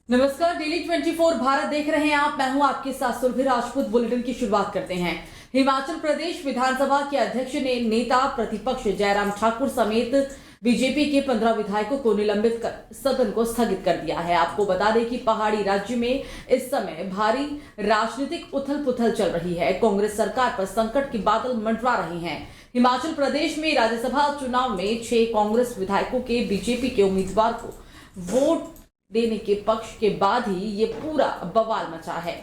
नमस्कार, डेली 24 भारत देख रहे हैं आप। मैं हूं आपके साथ सुरभि राजपूत। बुलेटिन की शुरुआत करते हैं। हिमाचल प्रदेश विधानसभा के अध्यक्ष ने नेता प्रतिपक्ष जयराम ठाकुर समेत बीजेपी के 15 विधायकों को निलंबित कर सदन को स्थगित कर दिया है। आपको बता दें कि पहाड़ी राज्य में इस समय भारी राजनीतिक उथल पुथल चल रही है। कांग्रेस सरकार पर संकट के बादल मंडरा रहे हैं। हिमाचल प्रदेश में राज्यसभा चुनाव में 6 कांग्रेस विधायकों के बीजेपी के उम्मीदवार को वोट देने के पक्ष के बाद ही ये पूरा बवाल मचा है।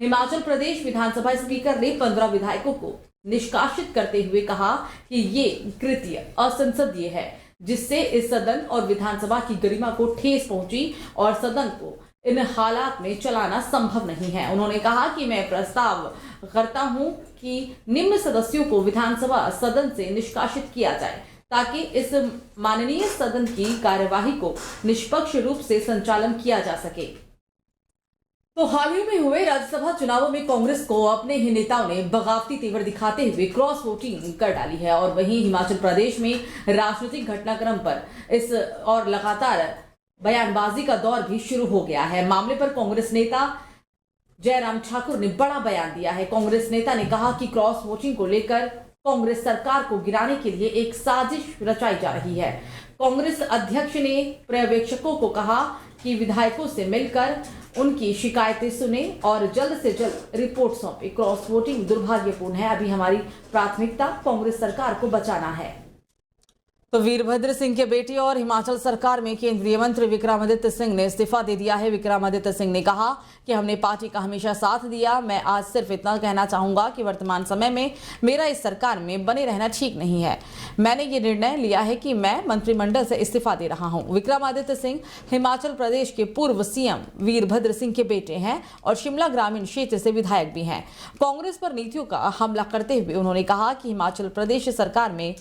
हिमाचल प्रदेश विधानसभा स्पीकर ने 15 विधायकों को निष्कासित करते हुए कहा कि ये कृत्य असंसदीय है, जिससे इस सदन और विधानसभा की गरिमा को ठेस पहुंची और सदन को इन हालात में चलाना संभव नहीं है। उन्होंने कहा कि मैं प्रस्ताव करता हूं कि निम्न सदस्यों को विधानसभा सदन से निष्कासित किया जाए ताकि इस माननीय सदन की कार्यवाही को निष्पक्ष रूप से संचालन किया जा सके। तो हाल ही में हुए राज्यसभा चुनावों में कांग्रेस को अपने ही नेताओं ने बगावती तेवर दिखाते हुए क्रॉस वोटिंग कर डाली है और वहीं हिमाचल प्रदेश में राजनीतिक घटनाक्रम पर इस और लगातार बयानबाजी का दौर भी शुरू हो गया है। मामले पर कांग्रेस नेता जयराम ठाकुर ने बड़ा बयान दिया है। कांग्रेस नेता ने कहा कि क्रॉस वोटिंग को लेकर कांग्रेस सरकार को गिराने के लिए एक साजिश रचाई जा रही है। कांग्रेस अध्यक्ष ने पर्यवेक्षकों को कहा कि विधायकों से मिलकर उनकी शिकायतें सुने और जल्द से जल्द रिपोर्ट सौंपे। क्रॉस वोटिंग दुर्भाग्यपूर्ण है। अभी हमारी प्राथमिकता कांग्रेस सरकार को बचाना है। तो वीरभद्र सिंह के बेटे और हिमाचल सरकार में केंद्रीय मंत्री विक्रमादित्य सिंह ने इस्तीफा दे दिया है। विक्रमादित्य सिंह ने कहा कि हमने पार्टी का हमेशा साथ दिया। मैं आज सिर्फ इतना कहना चाहूंगा कि वर्तमान समय में मेरा इस सरकार में बने रहना ठीक नहीं है। मैंने ये निर्णय लिया है कि मैं मंत्रिमंडल से इस्तीफा दे रहा हूं। विक्रमादित्य सिंह हिमाचल प्रदेश के पूर्व सीएम वीरभद्र सिंह के बेटे हैं और शिमला ग्रामीण क्षेत्र से विधायक भी हैं। कांग्रेस पर नीतियों का हमला करते हुए उन्होंने कहा कि हिमाचल प्रदेश सरकार में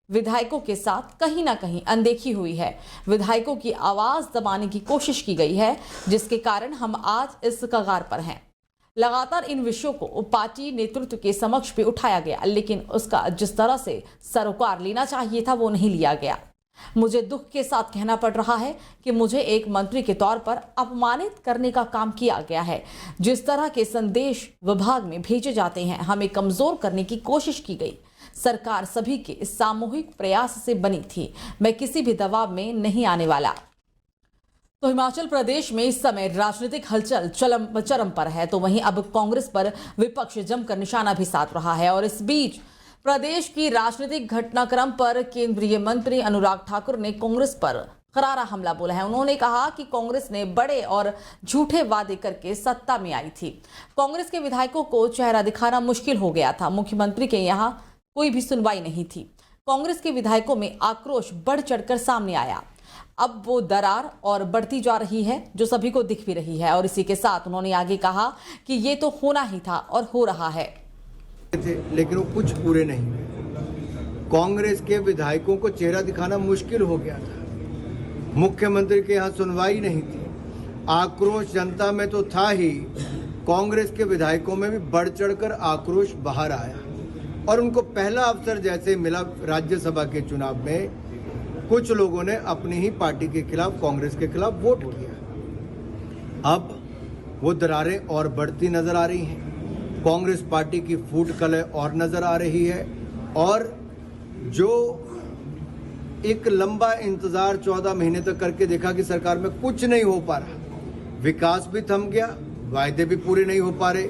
विधायकों के साथ कहीं ना कहीं अनदेखी हुई है। विधायकों की आवाज दबाने की कोशिश की गई है, जिसके कारण हम आज इस कगार पर हैं। लगातार इन विषयों को पार्टी नेतृत्व के समक्ष भी उठाया गया, लेकिन उसका जिस तरह से सरोकार लेना चाहिए था वो नहीं लिया गया। मुझे दुख के साथ कहना पड़ रहा है कि मुझे एक मंत्री के तौर पर अपमानित करने का काम किया गया है। जिस तरह के संदेश विभाग में भेजे जाते हैं, हमें कमजोर करने की कोशिश की गई। सरकार सभी के सामूहिक प्रयास से बनी थी। मैं किसी भी दबाव में नहीं आने वाला। तो हिमाचल प्रदेश में इस समय राजनीतिक हलचल चरम पर है। तो वहीं अब कांग्रेस पर विपक्ष जमकर निशाना भी साध रहा है और इस बीच प्रदेश की राजनीतिक घटनाक्रम पर केंद्रीय मंत्री अनुराग ठाकुर ने कांग्रेस पर करारा हमला बोला है। उन्होंने कहा कि कांग्रेस ने बड़े और झूठे वादे करके सत्ता में आई थी। कांग्रेस के विधायकों को चेहरा दिखाना मुश्किल हो गया था। मुख्यमंत्री के यहां कोई भी सुनवाई नहीं थी। कांग्रेस के विधायकों में आक्रोश बढ़ चढ़कर सामने आया। अब वो दरार और बढ़ती जा रही है, जो सभी को दिख भी रही है। और इसी के साथ उन्होंने आगे कहा कि ये तो होना ही था और हो रहा है, लेकिन वो कुछ पूरे नहीं हुए। कांग्रेस के विधायकों को चेहरा दिखाना मुश्किल हो गया था। मुख्यमंत्री के यहाँ सुनवाई नहीं थी। आक्रोश जनता में तो था ही, कांग्रेस के विधायकों में भी बढ़ चढ़कर आक्रोश बाहर आया और उनको पहला अवसर जैसे मिला राज्यसभा के चुनाव में, कुछ लोगों ने अपनी ही पार्टी के खिलाफ, कांग्रेस के खिलाफ वोट किया। अब वो दरारें और बढ़ती नजर आ रही हैं। कांग्रेस पार्टी की फूट कलह और नजर आ रही है और जो एक लंबा इंतजार 14 महीने तक करके देखा कि सरकार में कुछ नहीं हो पा रहा, विकास भी थम गया, वायदे भी पूरे नहीं हो पा रहे,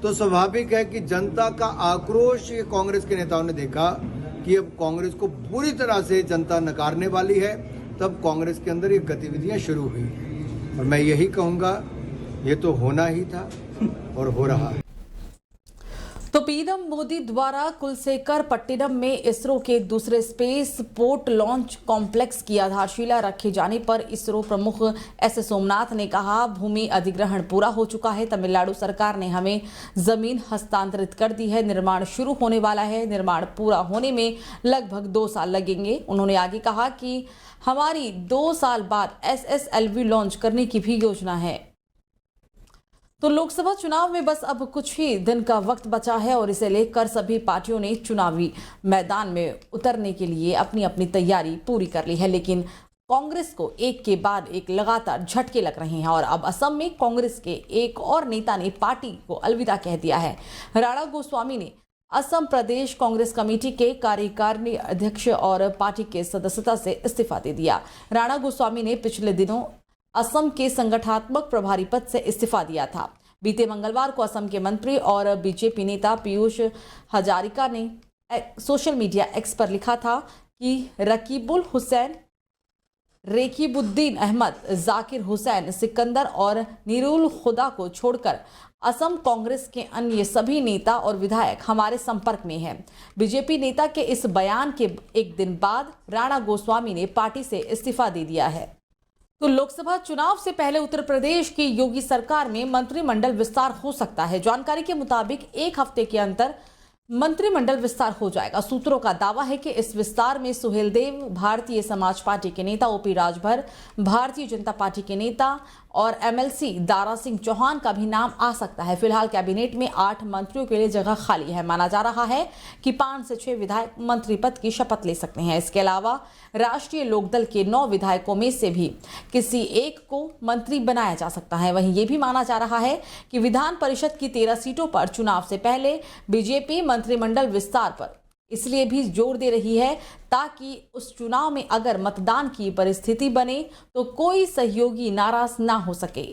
तो स्वाभाविक है कि जनता का आक्रोश ये कांग्रेस के नेताओं ने देखा कि अब कांग्रेस को पूरी तरह से जनता नकारने वाली है। तब कांग्रेस के अंदर ये गतिविधियां शुरू हुई हैं और मैं यही कहूँगा, ये तो होना ही था और हो रहा है। तो पीएम मोदी द्वारा कुलशेखर पट्टिनम में इसरो के दूसरे स्पेस पोर्ट लॉन्च कॉम्प्लेक्स की आधारशिला रखे जाने पर इसरो प्रमुख एस सोमनाथ ने कहा, भूमि अधिग्रहण पूरा हो चुका है। तमिलनाडु सरकार ने हमें जमीन हस्तांतरित कर दी है। निर्माण शुरू होने वाला है। निर्माण पूरा होने में लगभग 2 साल लगेंगे। उन्होंने आगे कहा कि हमारी 2 साल बाद SSLV लॉन्च करने की भी योजना है। तो लोकसभा चुनाव में बस अब कुछ ही दिन का वक्त बचा है और इसे लेकर सभी पार्टियों ने चुनावी मैदान में उतरने के लिए अपनी अपनी तैयारी पूरी कर ली है। लेकिन कांग्रेस को एक के बाद एक लगातार झटके लग रहे हैं और अब असम में कांग्रेस के एक और नेता ने पार्टी को अलविदा कह दिया है। राणा गोस्वामी ने असम प्रदेश कांग्रेस कमेटी के कार्यकारिणी अध्यक्ष और पार्टी के सदस्यता से इस्तीफा दे दिया। राणा गोस्वामी ने पिछले दिनों असम के संगठनात्मक प्रभारी पद से इस्तीफा दिया था। बीते मंगलवार को असम के मंत्री और बीजेपी नेता पीयूष हजारिका ने सोशल मीडिया एक्स पर लिखा था कि रकीबुल हुसैन, रेकिबुद्दीन अहमद, जाकिर हुसैन, सिकंदर और नीरुल खुदा को छोड़कर असम कांग्रेस के अन्य सभी नेता और विधायक हमारे संपर्क में हैं। बीजेपी नेता के इस बयान के एक दिन बाद राणा गोस्वामी ने पार्टी से इस्तीफा दे दिया है। तो लोकसभा चुनाव से पहले उत्तर प्रदेश की योगी सरकार में मंत्रिमंडल विस्तार हो सकता है। जानकारी के मुताबिक एक हफ्ते के अंदर मंत्रिमंडल विस्तार हो जाएगा। सूत्रों का दावा है कि इस विस्तार में सुहेलदेव, भारतीय समाज पार्टी के नेता ओपी राजभर, भारतीय जनता पार्टी के नेता और एमएलसी दारा सिंह चौहान का भी नाम आ सकता है। फिलहाल कैबिनेट में 8 मंत्रियों के लिए जगह खाली है। माना जा रहा है कि 5 से 6 विधायक मंत्री पद की शपथ ले सकते हैं। इसके अलावा राष्ट्रीय लोकदल के 9 विधायकों में से भी किसी एक को मंत्री बनाया जा सकता है। वहीं ये भी माना जा रहा है कि विधान परिषद की 13 सीटों पर चुनाव से पहले बीजेपी मंत्रिमंडल विस्तार पर इसलिए भी जोर दे रही है ताकि उस चुनाव में अगर मतदान की परिस्थिति बने तो कोई सहयोगी नाराज ना हो सके।